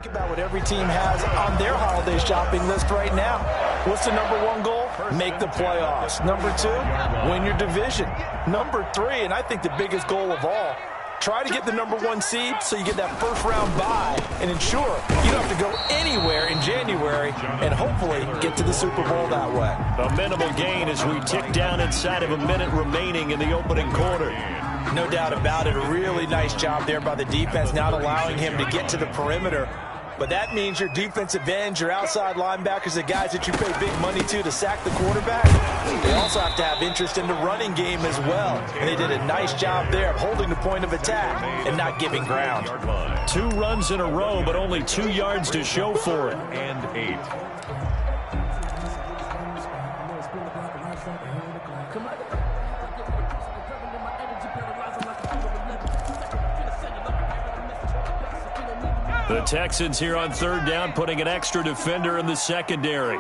Think about what every team has on their holiday shopping list right now. What's the number one goal? Make the playoffs. Number two, win your division. Number three, and I think the biggest goal of all, try to get the number one seed so you get that first round bye and ensure you don't have to go anywhere in January and hopefully get to the Super Bowl that way. A minimal gain as we tick down inside of a minute remaining in the opening quarter. No doubt about it. A really nice job there by the defense, not allowing him to get to the perimeter. But that means your defensive ends, your outside linebackers, the guys that you pay big money to sack the quarterback, they also have to have interest in the running game as well. And they did a nice job there of holding the point of attack and not giving ground. 2 runs in a row, but only 2 yards to show for it. And 8. The Texans here on 3rd down, putting an extra defender in the secondary.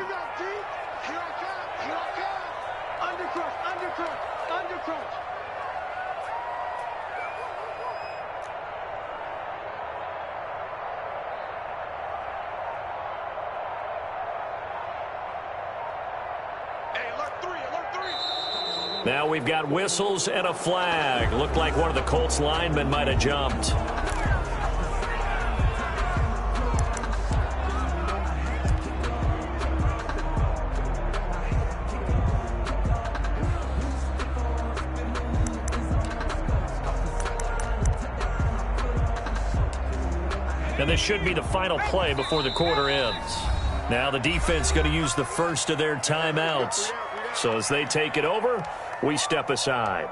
Now we've got whistles and a flag. Looked like one of the Colts linemen might have jumped. And this should be the final play before the quarter ends. Now the defense going to use the first of their timeouts. So as they take it over, we step aside.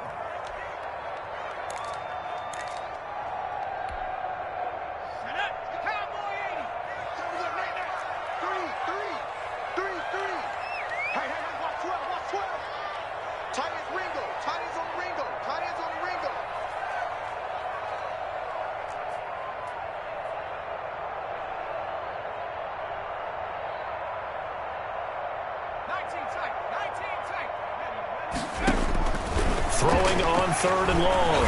Throwing on 3rd and long.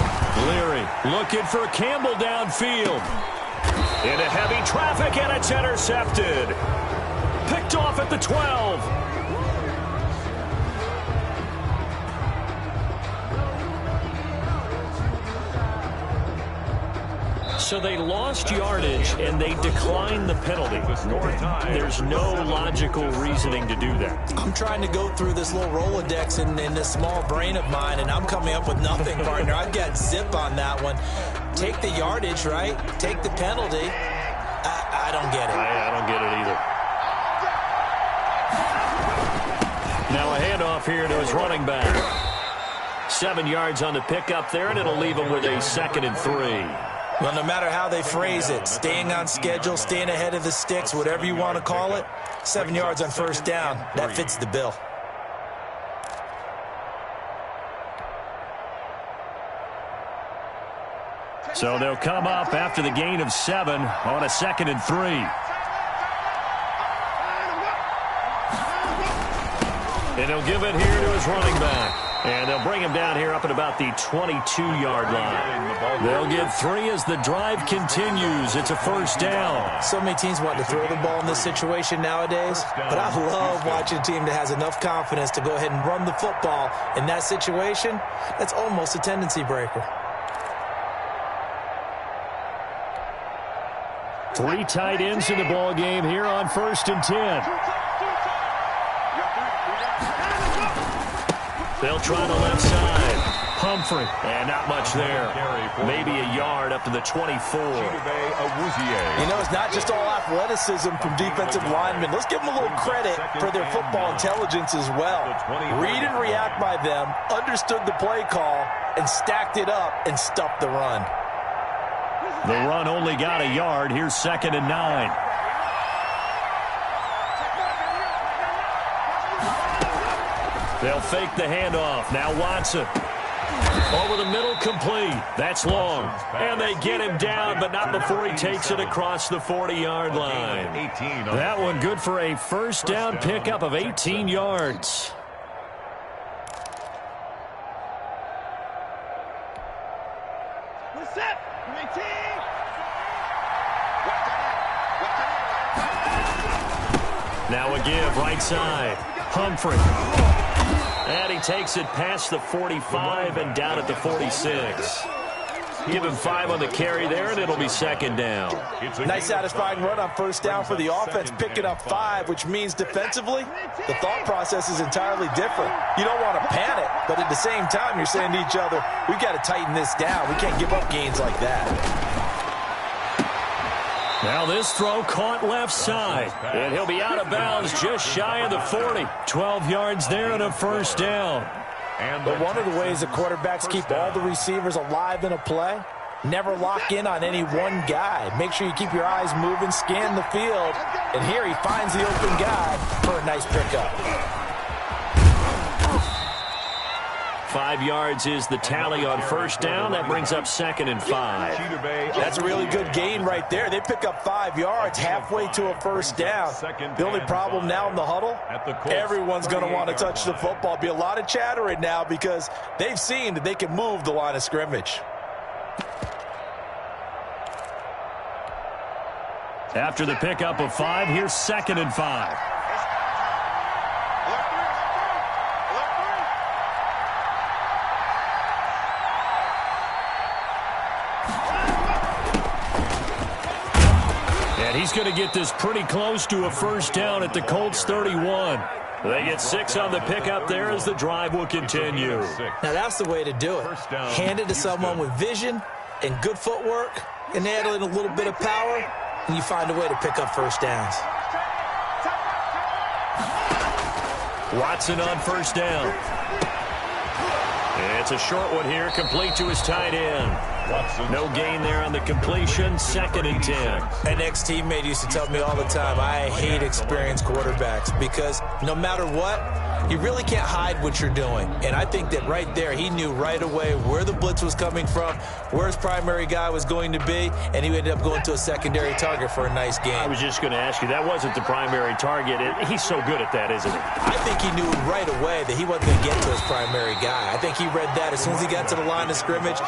Leary looking for Campbell downfield. Into heavy traffic, and it's intercepted. Picked off at the 12. So they lost yardage, and they declined the penalty. There's no logical reasoning to do that. I'm trying to go through this little Rolodex in this small brain of mine, and I'm coming up with nothing, partner. I've got zip on that one. Take the yardage, right? Take the penalty. I don't get it. I don't get it either. Now a handoff here to his running back. 7 yards on the pickup there, and it'll leave him with a 2nd and 3. Well, no matter how they phrase it, staying on schedule, staying ahead of the sticks, whatever you want to call it, 7 yards on 1st down, that fits the bill. So they'll come up after the gain of 7 on a 2nd and 3. And he'll give it here to his running back. And they'll bring him down here up at about the 22-yard line. They'll get 3 as the drive continues. It's a 1st down. So many teams want to throw the ball in this situation nowadays, but I love watching a team that has enough confidence to go ahead and run the football. In that situation, that's almost a tendency breaker. 3 tight ends in the ball game here on 1st and 10. They'll try the left side. Humphrey, and not much there. Maybe a yard up to the 24. You know, it's not just all athleticism from defensive linemen. Let's give them a little credit for their football intelligence as well. Read and react by them, understood the play call, and stacked it up and stuffed the run. The run only got a yard. Here's 2nd and 9. They'll fake the handoff. Now Watson. Over the middle, complete. That's long. And they get him down, but not before he takes it across the 40-yard line. That one good for a 1st down pickup of 18 yards. Now a give, right side. Humphrey. And he takes it past the 45 and down at the 46. Give him 5 on the carry there, and it'll be second down. Nice satisfying run on first down for the offense, picking up 5, which means defensively, the thought process is entirely different. You don't want to panic, but at the same time, you're saying to each other, we've got to tighten this down. We can't give up gains like that. Now this throw caught left side, and he'll be out of bounds just shy of the 40. 12 yards there and a first down. But one of the ways the quarterbacks keep all the receivers alive in a play, never lock in on any one guy. Make sure you keep your eyes moving, scan the field, and here he finds the open guy for a nice pickup. 5 yards is the tally on first down. That brings up 2nd and 5. That's a really good gain right there. They pick up 5 yards halfway to a first down. The only problem now in the huddle, everyone's going to want to touch the football. Be a lot of chattering now because they've seen that they can move the line of scrimmage. After the pickup of 5, here's 2nd and 5. He's going to get this pretty close to a first down at the Colts 31. They get 6 on the pickup there as the drive will continue. Now that's the way to do it. Hand it to someone with vision and good footwork and add in a little bit of power, and you find a way to pick up first downs. Watson on first down. It's a short one here, complete to his tight end. No gain there on the completion, 2nd and 10. An ex-teammate used to tell me all the time, I hate experienced quarterbacks because no matter what, you really can't hide what you're doing. And I think that right there, he knew right away where the blitz was coming from, where his primary guy was going to be, and he ended up going to a secondary target for a nice game. I was just going to ask you, that wasn't the primary target. He's so good at that, isn't he? I think he knew right away that he wasn't going to get to his primary guy. I think he read that as soon as he got to the line of scrimmage,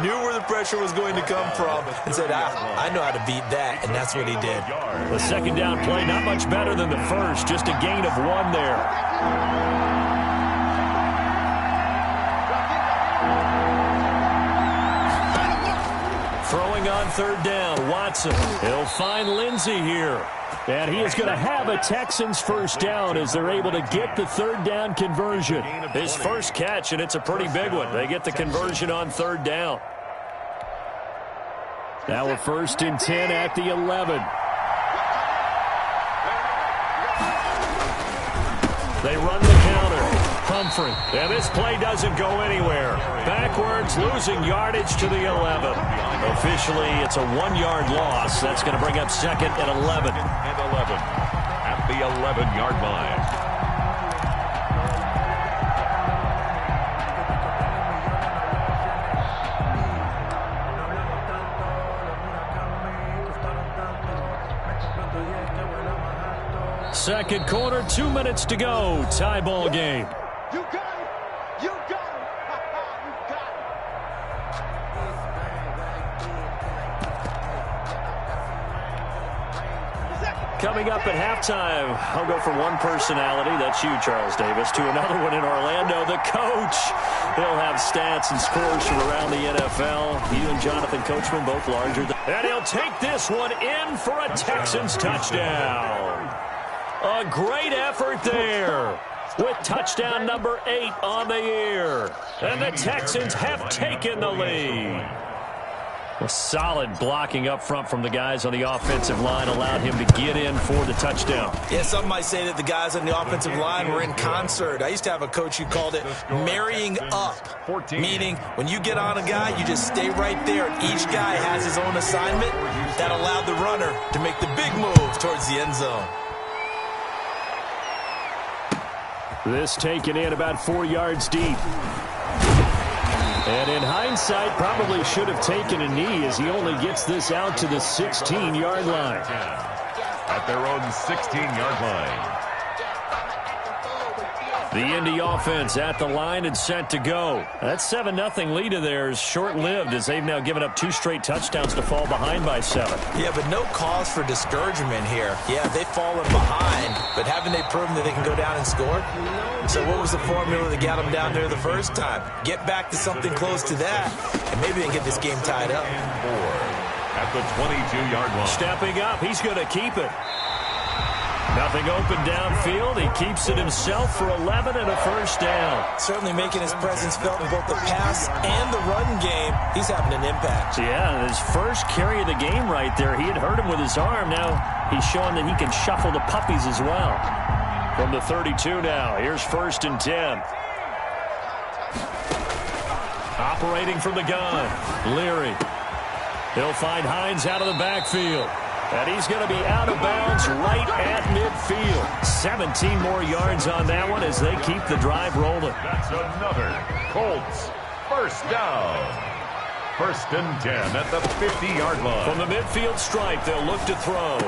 knew where the pressure was going to come from, and said, I know how to beat that, and that's what he did. The second down play, not much better than the first, just a gain of 1 there. Throwing on third down, Watson. He'll find Lindsey here. And he is going to have a Texans first down as they're able to get the third down conversion. His first catch, and it's a pretty big one. They get the conversion on third down. Now a 1st and 10 at the 11. They run the counter. Humphrey. And this play doesn't go anywhere. Backwards, losing yardage to the 11. Officially, it's a 1-yard loss. That's going to bring up 2nd and 11. And 11 at the 11-yard line. Second quarter, 2 minutes to go. Tie ball game. You got it. You got it. You got it. Coming up at halftime, I'll go from one personality, that's you, Charles Davis, to another one in Orlando, the coach. He'll have stats and scores from around the NFL. You and Jonathan Coachman, both larger than... And he'll take this one in for a Texans touchdown. A great effort there with touchdown number 8 on the year. And the Texans have taken the lead. A solid blocking up front from the guys on the offensive line allowed him to get in for the touchdown. Yeah, some might say that the guys on the offensive line were in concert. I used to have a coach who called it marrying up, meaning when you get on a guy, you just stay right there. Each guy has his own assignment that allowed the runner to make the big move towards the end zone. This taken in about 4 yards deep. And in hindsight, probably should have taken a knee as he only gets this out to the 16-yard line. At their own 16-yard line. The Indy offense at the line and set to go. That 7-0 lead of theirs short-lived as they've now given up 2 straight touchdowns to fall behind by 7. Yeah, but no cause for discouragement here. Yeah, they've fallen behind, but haven't they proven that they can go down and score? So what was the formula that got them down there the first time? Get back to something close to that, and maybe they can get this game tied up. At the 22-yard line. Stepping up, he's going to keep it. Nothing open downfield. He keeps it himself for 11 and a first down. Certainly making his presence felt in both the pass and the run game. He's having an impact. Yeah, his first carry of the game right there. He had hurt him with his arm. Now he's showing that he can shuffle the puppies as well. From the 32 now, here's 1st and 10. Operating from the gun, Leary. He'll find Hines out of the backfield. And he's going to be out of bounds right at midfield. 17 more yards on that one as they keep the drive rolling. That's another Colts first down. 1st and 10 at the 50-yard line. From the midfield stripe, they'll look to throw.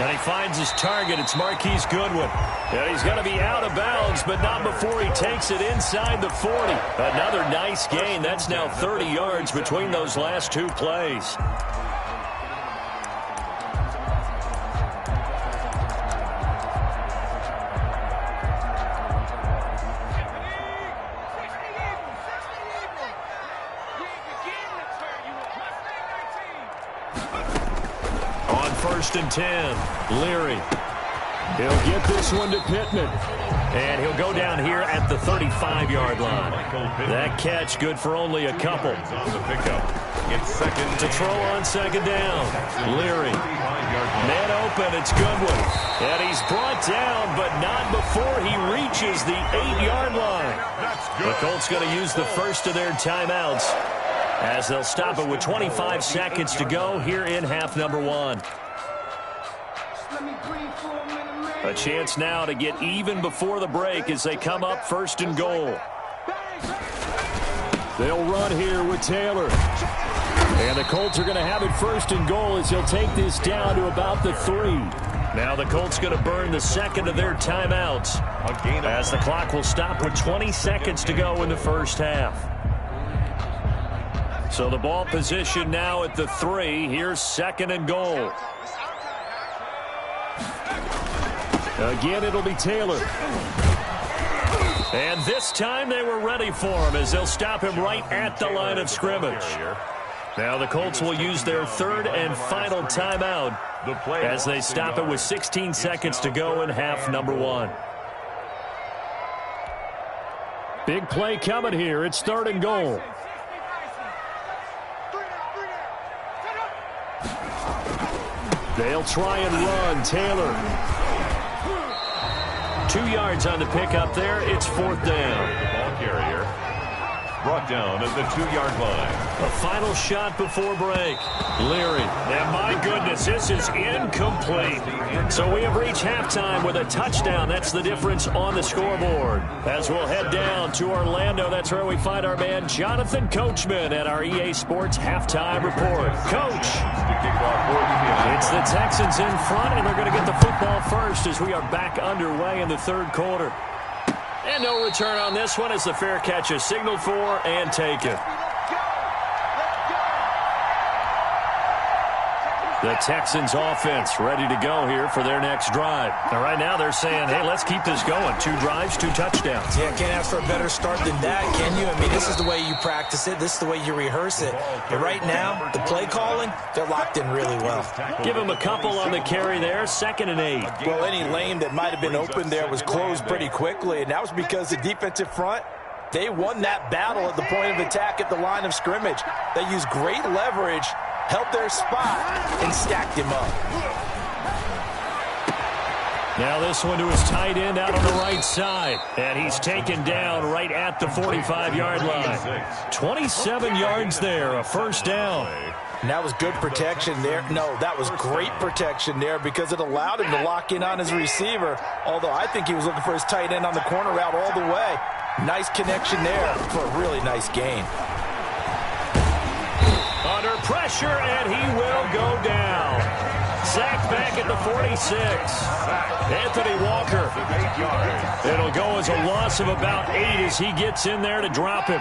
And he finds his target. It's Marquise Goodwin. And he's going to be out of bounds, but not before he takes it inside the 40. Another nice gain. That's now 30 yards between those last 2 plays. On 1st and 10, Leary. He'll get this one to Pittman. And he'll go down here at the 35-yard line. That catch good for only a couple. On the pickup. It's second To throw on 2nd down, Leary. Man open, it's Goodwin. And he's brought down, but not before he reaches the 8-yard line. The Colts going to use the first of their timeouts as they'll stop it with 25 seconds to go here in half number 1. A chance now to get even before the break as they come up 1st and goal. They'll run here with Taylor. And the Colts are going to have it 1st and goal as he'll take this down to about the 3. Now the Colts going to burn the 2nd of their timeouts as the clock will stop with 20 seconds to go in the first half. So the ball position now at the 3. Here's 2nd and goal. Again, it'll be Taylor. And this time they were ready for him as they'll stop him right at the line of scrimmage. Now the Colts will use their 3rd and final timeout as they stop it with 16 seconds to go in half number 1. Big play coming here. It's 3rd and goal. They'll try and run. Taylor. 2 yards on the pickup there. It's 4th down. Ball carrier brought down at the 2-yard line. A final shot before break. Leary. And my goodness, this is incomplete. So we have reached halftime with a touchdown. That's the difference on the scoreboard. As we'll head down to Orlando, that's where we find our man Jonathan Coachman at our EA Sports halftime report. Coach. It's the Texans in front, and they're going to get the football first as we are back underway in the 3rd quarter. And no return on this one as the fair catch is signaled for and taken. The Texans offense ready to go here for their next drive. And right now they're saying, hey, let's keep this going. 2 drives, 2 touchdowns. Yeah, can't ask for a better start than that, can you? I mean, this is the way you practice it. This is the way you rehearse it. But right now, the play calling, they're locked in really well. Give him a couple on the carry there. 2nd and 8. Well, any lane that might have been open there was closed pretty quickly, and that was because the defensive front, they won that battle at the point of attack at the line of scrimmage. They used great leverage, held their spot, and stacked him up. Now this one to his tight end out on the right side. And he's taken down right at the 45-yard line. 27 yards there, a 1st down. And that was good protection there. No, that was great protection there because it allowed him to lock in on his receiver, although I think he was looking for his tight end on the corner route all the way. Nice connection there for a really nice gain. Under pressure, and he will go down. sacked back at the 46. Anthony Walker. It'll go as a loss of about 8 as he gets in there to drop him.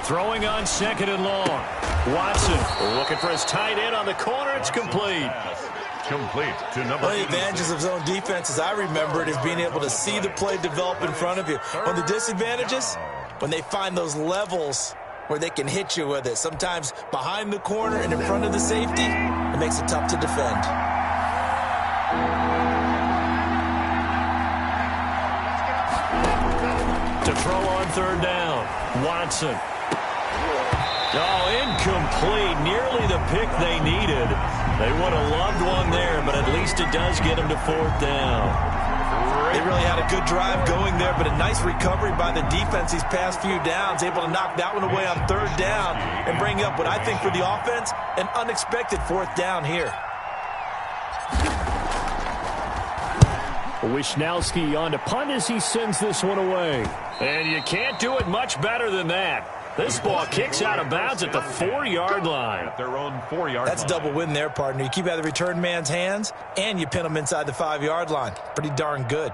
Throwing on 2nd and long. Watson looking for his tight end on the corner. It's complete. Complete to number One of the advantages of zone defense, as I remember it, is being able to see the play develop in front of you. One of the disadvantages, when they find those levels where they can hit you with it. Sometimes behind the corner and in front of the safety, it makes it tough to defend. To throw on 3rd down. Watson. Oh, incomplete. Nearly the pick they needed. They would have loved one there, but at least it does get them to 4th down. They really had a good drive going there, but a nice recovery by the defense these past few downs, able to knock that one away on 3rd down and bring up what I think for the offense, an unexpected 4th down here. Wisnowski on to punt as he sends this one away. And you can't do it much better than that. This ball kicks out of bounds at the 4-yard line. At their own 4-yard That's a double win there, partner. You keep out of the return man's hands, and you pin him inside the 5-yard line. Pretty darn good.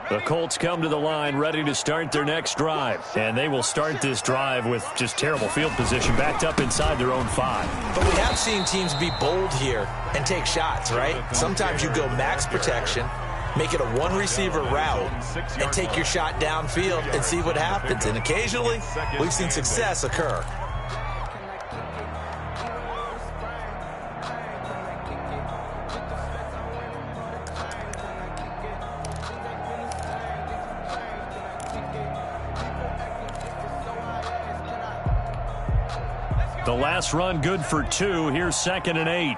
The Colts come to the line ready to start their next drive. And they will start this drive with just terrible field position, backed up inside their own 5. But we have seen teams be bold here and take shots, right? Sometimes you go max protection, make it a one-receiver route, and take your shot downfield and see what happens. And occasionally, we've seen success occur. The last run good for 2. Here's 2nd and 8.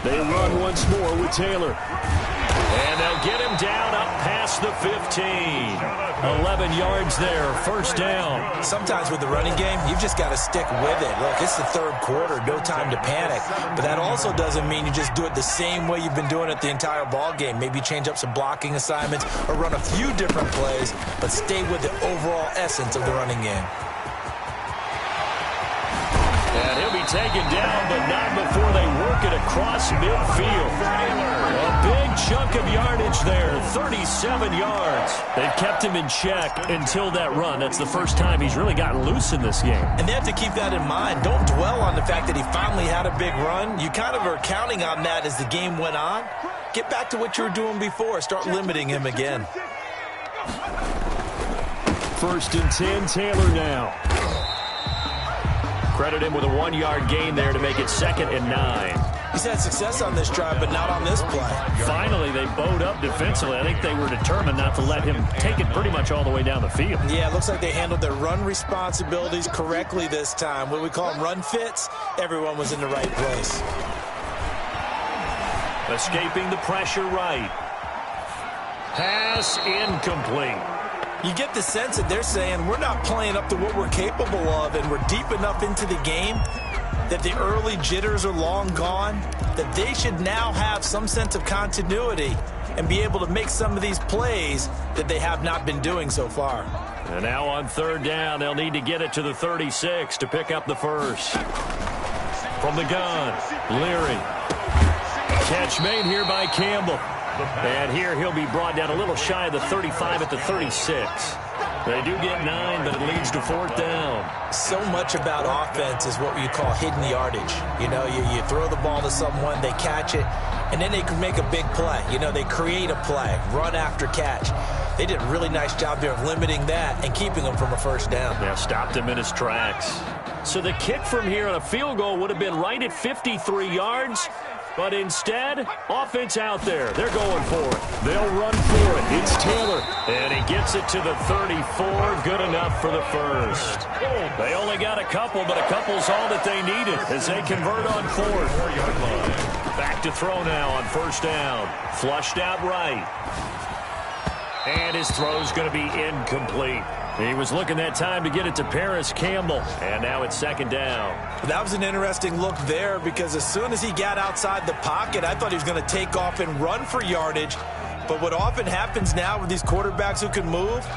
They run once more with Taylor. And they'll get him down up past the 15. 11 yards there, 1st down. Sometimes with the running game, you've just got to stick with it. Look, it's the 3rd quarter, no time to panic. But that also doesn't mean you just do it the same way you've been doing it the entire ball game. Maybe change up some blocking assignments or run a few different plays, but stay with the overall essence of the running game. And he'll be taken down, but not before they work it across midfield. A big chunk of yardage there, 37 yards. They've kept him in check until that run. That's the first time he's really gotten loose in this game. And they have to keep that in mind. Don't dwell on the fact that he finally had a big run. You kind of are counting on that as the game went on. Get back to what you were doing before. Start limiting him again. 1st and 10, Taylor now. Credit him with a 1-yard gain there to make it 2nd and 9. He's had success on this drive, but not on this play. Finally, they bowed up defensively. I think they were determined not to let him take it pretty much all the way down the field. Yeah, it looks like they handled their run responsibilities correctly this time. What we call them run fits, everyone was in the right place. Escaping the pressure right. Pass incomplete. You get the sense that they're saying we're not playing up to what we're capable of, and we're deep enough into the game that the early jitters are long gone, that they should now have some sense of continuity and be able to make some of these plays that they have not been doing so far. And now on 3rd down, they'll need to get it to the 36 to pick up the 1st. From the gun, Leary. Catch made here by Campbell. And here he'll be brought down a little shy of the 35 at the 36. They do get 9, but it leads to 4th down. So much about offense is what you call hidden yardage. You know, you throw the ball to someone, they catch it, and then they can make a big play. You know, they create a play, run after catch. They did a really nice job there of limiting that and keeping him from a 1st down. Yeah, stopped him in his tracks. So the kick from here on a field goal would have been right at 53 yards. But instead, offense out there. They're going for it. They'll run for it. It's Taylor. And he gets it to the 34. Good enough for the 1st. They only got a couple, but a couple's all that they needed as they convert on 4th. Back to throw now on 1st down. Flushed out right. And his throw's going to be incomplete. He was looking that time to get it to Paris Campbell. And now it's 2nd down. That was an interesting look there because as soon as he got outside the pocket, I thought he was going to take off and run for yardage. But what often happens now with these quarterbacks who can move,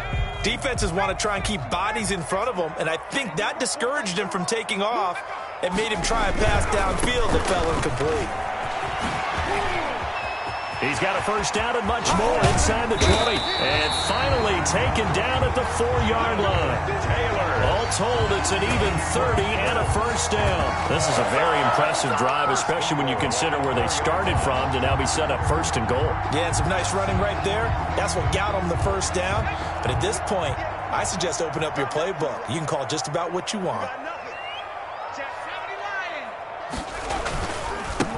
Defenses want to try and keep bodies in front of them, and I think that discouraged him from taking off and made him try a pass downfield that fell incomplete. He's got a first down and much more inside the 20. And finally taken down at the 4-yard line. All told, it's an even 30 and a first down. This is a very impressive drive, especially when you consider where they started from to now be set up first and goal. Yeah, and some nice running right there. That's what got them the first down. But at this point, I suggest open up your playbook. You can call just about what you want.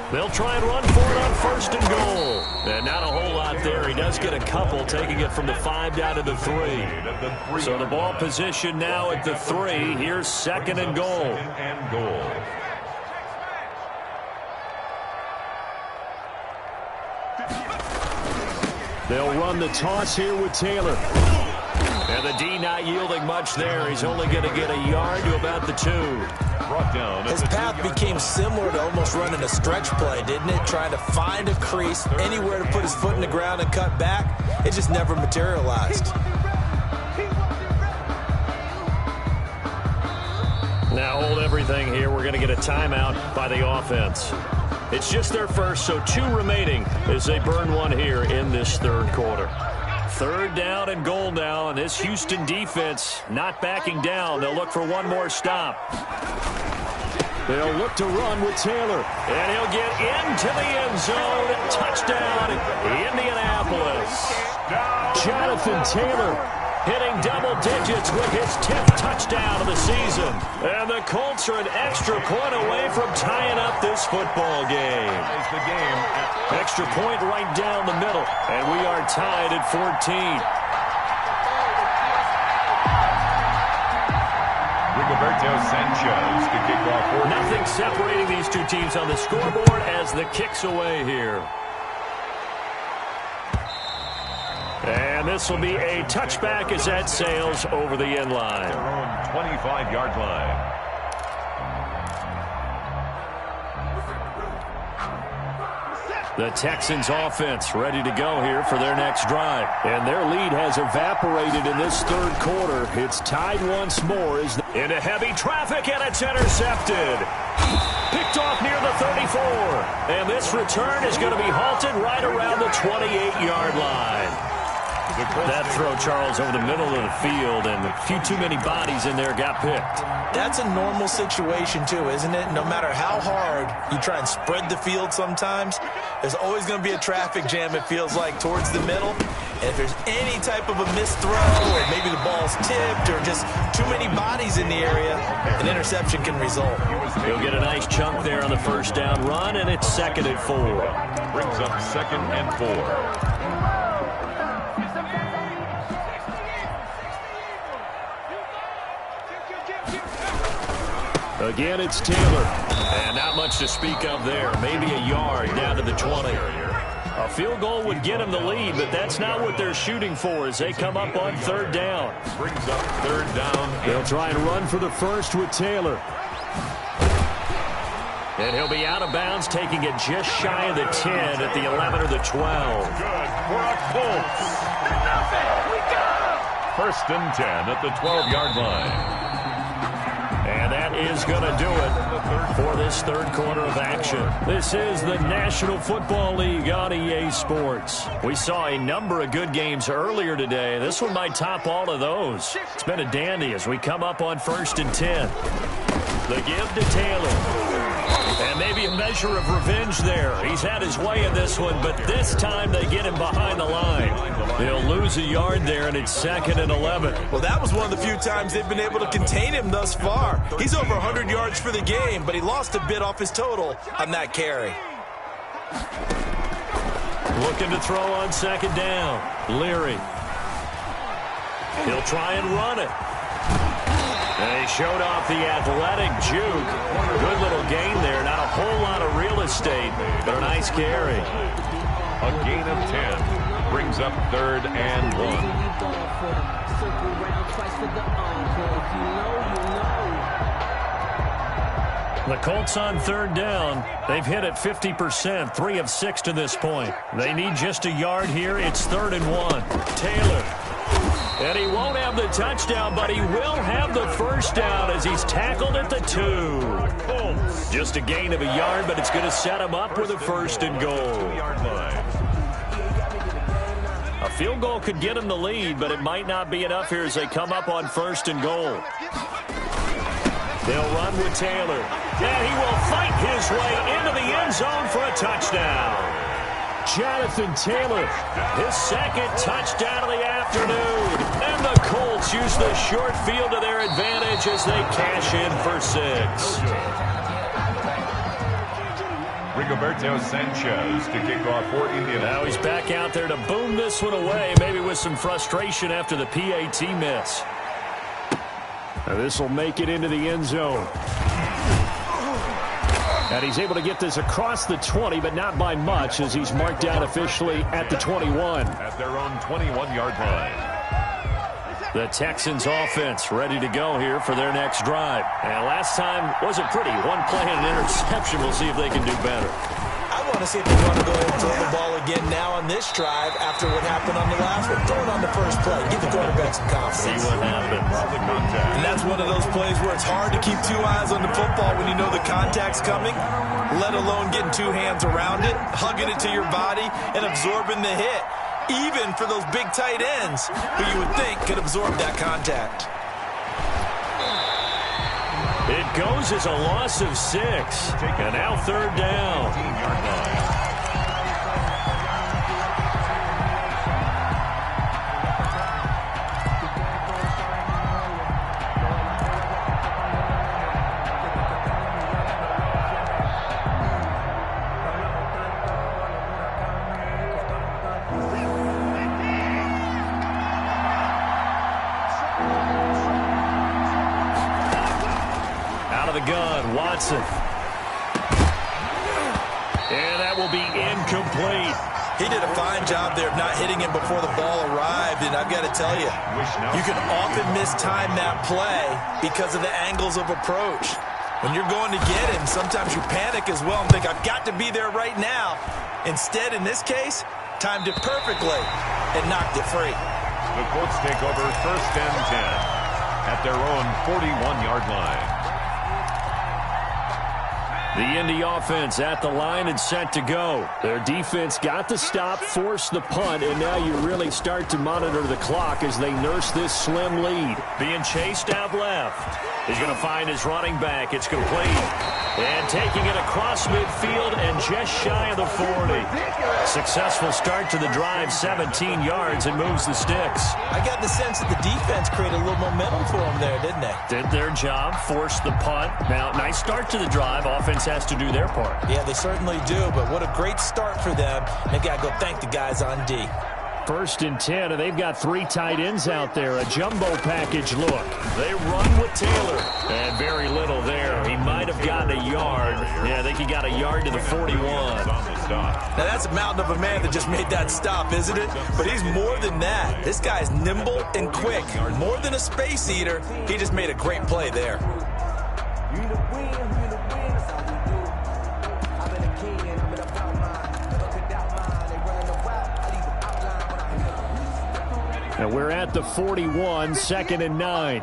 They'll try and run for it on first and goal. And not a whole lot there. He does get a couple, taking it from the 5 down to the 3. So the ball position now at the 3. Here's second and goal. They'll run the toss here with Taylor. And the D not yielding much there. He's only going to get a yard to about the 2. His path became similar to almost running a stretch play, didn't it? Trying to find a crease, anywhere to put his foot in the ground and cut back. It just never materialized. Now hold everything here. We're going to get a timeout by the offense. It's just their first, so 2 remaining as they burn one here in this third quarter. Third down and goal now, and this Houston defense not backing down. They'll look for one more stop. They'll look to run with Taylor, and he'll get into the end zone. Touchdown, Indianapolis. Jonathan Taylor hitting double digits with his 10th touchdown of the season. And the Colts are an extra point away from tying up this football game. Extra point right down the middle, and we are tied at 14. Rigoberto Sanchez to kick off. Nothing separating these two teams on the scoreboard as the kick's away here. And this will be a touchback as that sails over the end line. Their own 25-yard line. The Texans offense ready to go here for their next drive. And their lead has evaporated in this third quarter. It's tied once more as into heavy traffic, and it's intercepted. Picked off near the 34. And this return is going to be halted right around the 28-yard line. That throw, Charles, over the middle of the field, and a few too many bodies in there got picked. That's a normal situation, too, isn't it? No matter how hard you try and spread the field sometimes, there's always going to be a traffic jam, it feels like, towards the middle. And if there's any type of a missed throw, or maybe the ball's tipped, or just too many bodies in the area, an interception can result. He'll get a nice chunk there on the first down run, and it's second and 4. Brings up second and 4. Again, it's Taylor. And not much to speak of there. Maybe a yard down to the 20. A field goal would get them the lead, but that's not what they're shooting for as they come up on third down. Brings up third down. They'll try and run for the first with Taylor. And he'll be out of bounds, taking it just shy of the 10 at the 11 or the 12. Good for a Colts. First and 10 at the 12-yard line. And that is going to do it for this third quarter of action. This is the National Football League on EA Sports. We saw a number of good games earlier today. This one might top all of those. It's been a dandy as we come up on first and 10. The give to Taylor. And maybe a measure of revenge there. He's had his way in this one, but this time they get him behind the line. They'll lose a yard there, and it's second and 11. Well, that was one of the few times they've been able to contain him thus far. He's over 100 yards for the game, but he lost a bit off his total on that carry. Looking to throw on second down. Leary. He'll try and run it. And he showed off the athletic juke. Good little gain there. Not a whole lot of real estate, but a nice carry. A gain of 10 brings up third and 1. The Colts on third down. They've hit it 50%, 3 of 6 to this point. They need just a yard here. It's third and 1. Taylor. And he won't have the touchdown, but he will have the first down as he's tackled at the 2. Just a gain of a yard, but it's going to set him up with a 1st and goal. A field goal could get him the lead, but it might not be enough here as they come up on 1st and goal. They'll run with Taylor, and he will fight his way into the end zone for a touchdown. Jonathan Taylor, his 2nd touchdown of the afternoon. And the Colts use the short field to their advantage as they cash in for 6. Rigoberto Sanchez to kick off for Indiana. Now he's back out there to boom this one away, maybe with some frustration after the PAT miss. Now this will make it into the end zone. And he's able to get this across the 20, but not by much, as he's marked down officially at the 21. At their own 21-yard line. The Texans offense ready to go here for their next drive. And last time wasn't pretty. One play and an interception. We'll see if they can do better. I want to see if they want to go ahead and throw the ball again now on this drive after what happened on the last one. Throw it on the first play. Give the quarterback some confidence. See what happens. And that's one of those plays where it's hard to keep 2 eyes on the football when you know the contact's coming, let alone getting 2 hands around it, hugging it to your body, and absorbing the hit, even for those big tight ends who you would think could absorb that contact. It goes as a loss of 6. And now 3rd down. 15-yard line. Gun, Watson. And that will be incomplete. He did a fine job there of not hitting him before the ball arrived, and I've got to tell you, you can often mistime that play because of the angles of approach. When you're going to get him, sometimes you panic as well and think, I've got to be there right now. Instead, in this case, timed it perfectly and knocked it free. The Colts take over 1st and 10 at their own 41-yard line. The Indy offense at the line and set to go. Their defense got the stop, forced the punt, and now you really start to monitor the clock as they nurse this slim lead. Being chased out left. He's going to find his running back. It's complete. And taking it across midfield and just shy of the 40. Successful start to the drive, 17 yards, and moves the sticks. I got the sense that the defense created a little momentum for them there, didn't they? Did their job, forced the punt. Now, nice start to the drive. Offense has to do their part. Yeah, they certainly do, but what a great start for them. They've got to go thank the guys on D. 1st and 10, and they've got 3 tight ends out there. A jumbo package look. They run with Taylor. And very little there. He might have gotten a yard. Yeah, I think he got a yard to the 41. Now, that's a mountain of a man that just made that stop, isn't it? But he's more than that. This guy's nimble and quick. More than a space eater, he just made a great play there. And we're at the 41, 2nd and 9.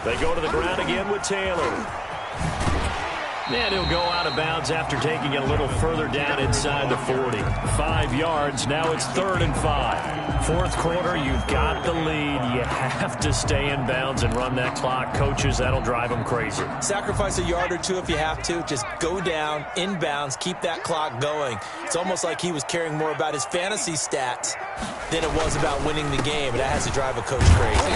They go to the ground again with Taylor. And he'll go out of bounds after taking it a little further down inside the 40. 5 yards. Now it's 3rd and 5. 4th quarter, you've got the lead. You have to stay in bounds and run that clock. Coaches, that'll drive them crazy. Sacrifice a yard or 2 if you have to. Just go down, in bounds, keep that clock going. It's almost like he was caring more about his fantasy stats than it was about winning the game. That has to drive a coach crazy.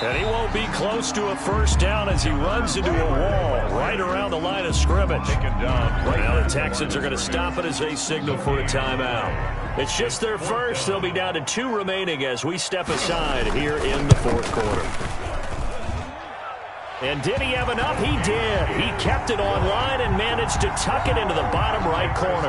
And he won't be close to a first down as he runs into a wall right around the line of scrimmage. Now the Texans are going to stop it as they signal for a timeout. It's just their first. They'll be down to 2 remaining as we step aside here in the 4th quarter. And did he have enough? He did. He kept it online and managed to tuck it into the bottom right corner.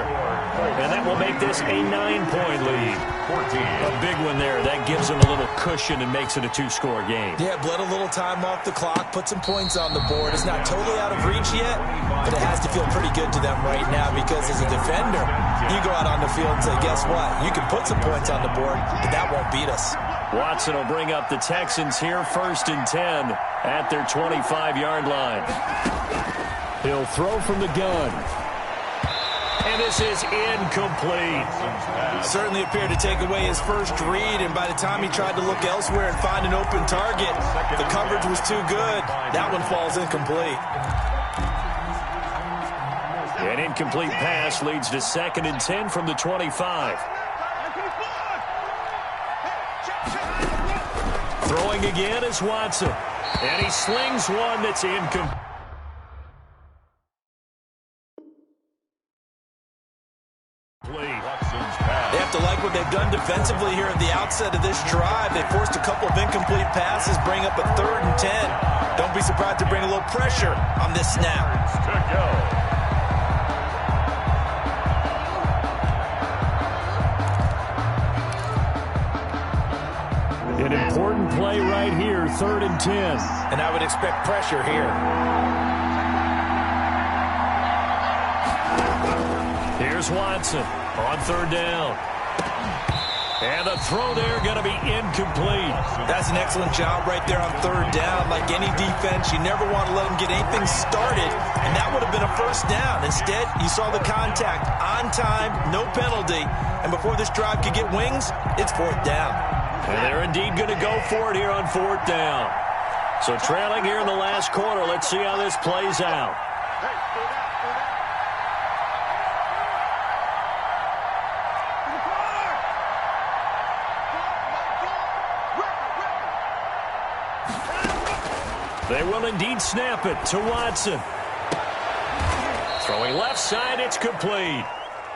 And that will make this a 9-point lead. 14. A big one there. That gives them a little cushion and makes it a 2-score game. Yeah, bled a little time off the clock, put some points on the board. It's not totally out of reach yet, but it has to feel pretty good to them right now because as a defender, you go out on the field and say, guess what? You can put some points on the board, but that won't beat us. Watson will bring up the Texans here, 1st and 10 at their 25-yard line. He'll throw from the gun. And this is incomplete. Certainly appeared to take away his first read, and by the time he tried to look elsewhere and find an open target, the coverage was too good. That one falls incomplete. An incomplete pass leads to 2nd and 10 from the 25. Throwing again is Watson. And he slings one that's incomplete. They have to like what they've done defensively here at the outset of this drive. They forced a couple of incomplete passes, bring up a 3rd and 10. Don't be surprised to bring a little pressure on this snap. To go. An important play right here, 3rd and 10. And I would expect pressure here. Here's Watson on 3rd down. And the throw there going to be incomplete. That's an excellent job right there on 3rd down. Like any defense, you never want to let them get anything started, and that would have been a 1st down. Instead, you saw the contact on time, no penalty, and before this drive could get wings, it's 4th down. And they're indeed going to go for it here on 4th down. So trailing here in the last quarter, let's see how this plays out. They will indeed snap it to Watson. Throwing left side, it's complete.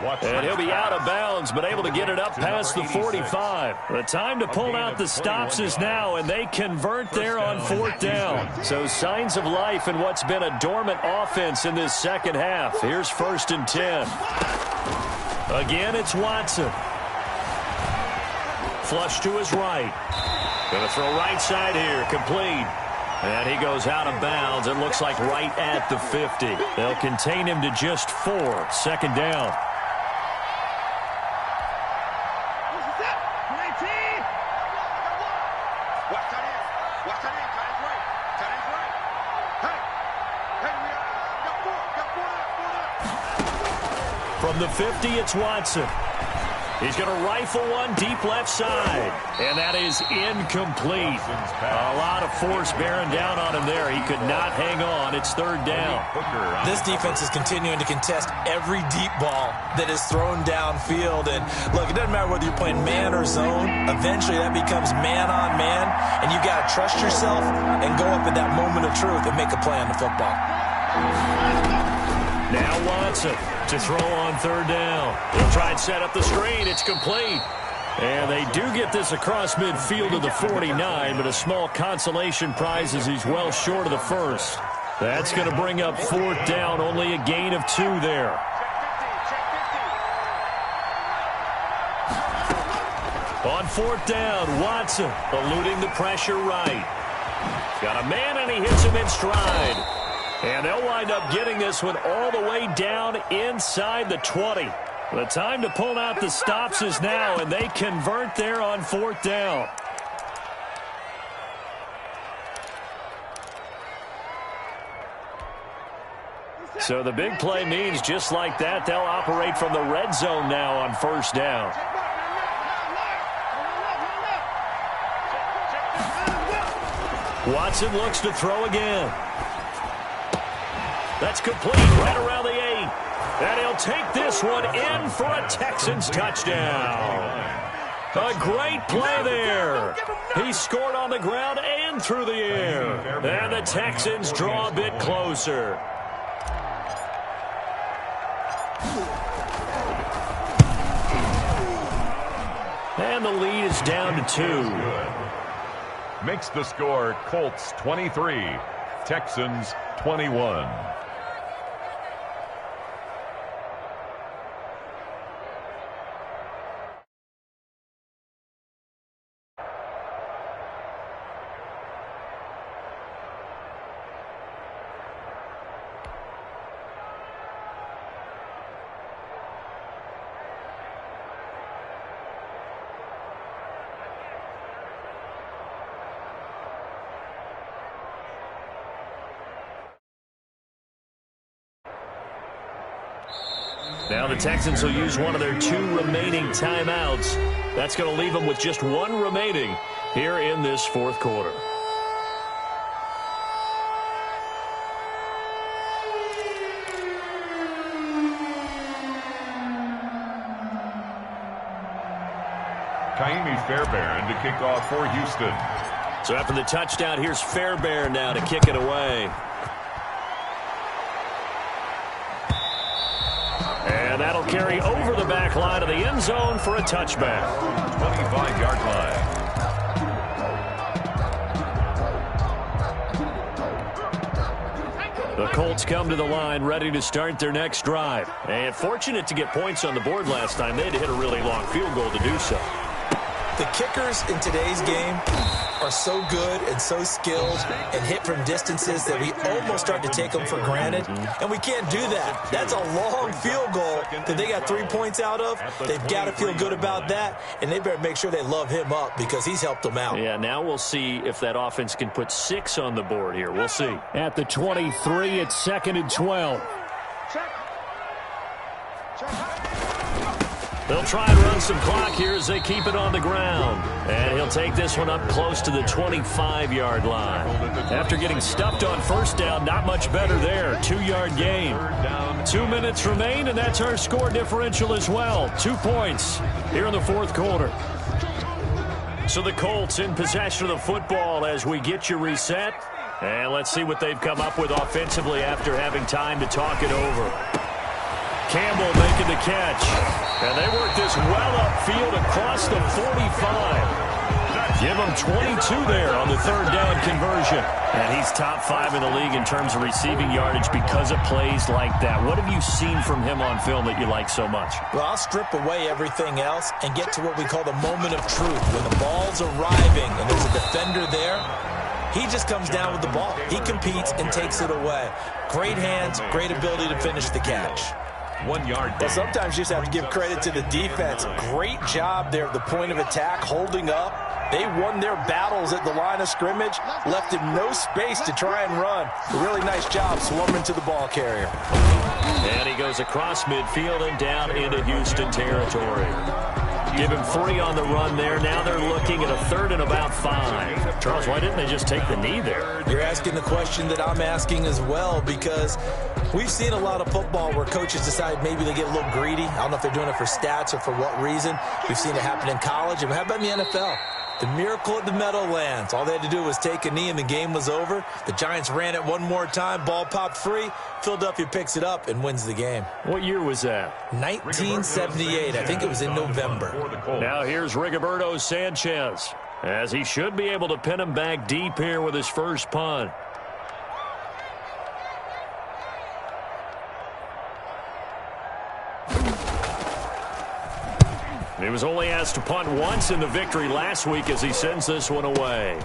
And he'll be out of bounds, but able to get it up past the 45. The time to pull out the stops is now, and they convert there on 4th down. So signs of life in what's been a dormant offense in this second half. Here's 1st and 10. Again, it's Watson. Flush to his right. Going to throw right side here, complete. And he goes out of bounds. It looks like right at the 50. They'll contain him to just 4. 2nd down. From the 50, it's Watson. He's going to rifle one deep left side. And that is incomplete. A lot of force bearing down on him there. He could not hang on. It's 3rd down. This defense is continuing to contest every deep ball that is thrown downfield. And look, it doesn't matter whether you're playing man or zone. Eventually that becomes man on man. And you got to trust yourself and go up at that moment of truth and make a play on the football. Now Watson to throw on 3rd down. He'll try and set up the screen. It's complete. And they do get this across midfield to the 49, but a small consolation prize as he's well short of the 1st. That's going to bring up 4th down, only a gain of 2 there. On 4th down, Watson eluding the pressure right. Got a man, and he hits him in stride. And they'll wind up getting this one all the way down inside the 20. The time to pull out the stops is now, and they convert there on 4th down. So the big play means just like that, they'll operate from the red zone now on 1st down. Watson looks to throw again. That's complete right around the 8. And he'll take this one in for a Texans touchdown. A great play there. He scored on the ground and through the air. And the Texans draw a bit closer. And the lead is down to 2. Makes the score Colts 23, Texans 21. Now the Texans will use one of their 2 remaining timeouts. That's going to leave them with just 1 remaining here in this 4th quarter. Kaimi Fairbairn to kick off for Houston. So after the touchdown, here's Fairbairn now to kick it away. And that'll carry over the back line of the end zone for a touchback. 25-yard line. The Colts come to the line ready to start their next drive. And fortunate to get points on the board last time. They had to hit a really long field goal to do so. The kickers in today's game are so good and so skilled and hit from distances that we almost start to take them for granted. And we can't do that. That's a long field goal that they got 3 points out of. They've got to feel good about that, and they better make sure they love him up because he's helped them out. Yeah, now we'll see if that offense can put 6 on the board here. We'll see. At the 23, it's 2nd and 12. They'll try and run some clock here as they keep it on the ground. And he'll take this one up close to the 25-yard line. After getting stuffed on first down, not much better there. 2-yard gain. 2 minutes remain, and that's our score differential as well. 2 points here in the 4th quarter. So the Colts in possession of the football as we get you reset. And let's see what they've come up with offensively after having time to talk it over. Campbell making the catch. And they work this well upfield across the 45. Give him 22 there on the 3rd down conversion. And he's top 5 in the league in terms of receiving yardage because of plays like that. What have you seen from him on film that you like so much? Well, I'll strip away everything else and get to what we call the moment of truth. When the ball's arriving and there's a defender there, he just comes down with the ball. He competes and takes it away. Great hands, great ability to finish the catch. 1 yard. Well, sometimes you just have to give credit to the defense. Great job there at the point of attack, holding up. They won their battles at the line of scrimmage, left him no space to try and run. A really nice job swarming to the ball carrier. And he goes across midfield and down into Houston territory. Give him 3 on the run there. Now they're looking at a 3rd and about 5. Charles, why didn't they just take the knee there? You're asking the question that I'm asking as well, because we've seen a lot of football where coaches decide maybe they get a little greedy. I don't know if they're doing it for stats or for what reason. We've seen it happen in college. And how about in the NFL? The miracle at the Meadowlands. All they had to do was take a knee and the game was over. The Giants ran it one more time. Ball popped free. Philadelphia picks it up and wins the game. What year was that? 1978. I think it was in November. Now here's Rigoberto Sanchez, as he should be able to pin him back deep here with his first punt. He was only asked to punt once in the victory last week as he sends this one away.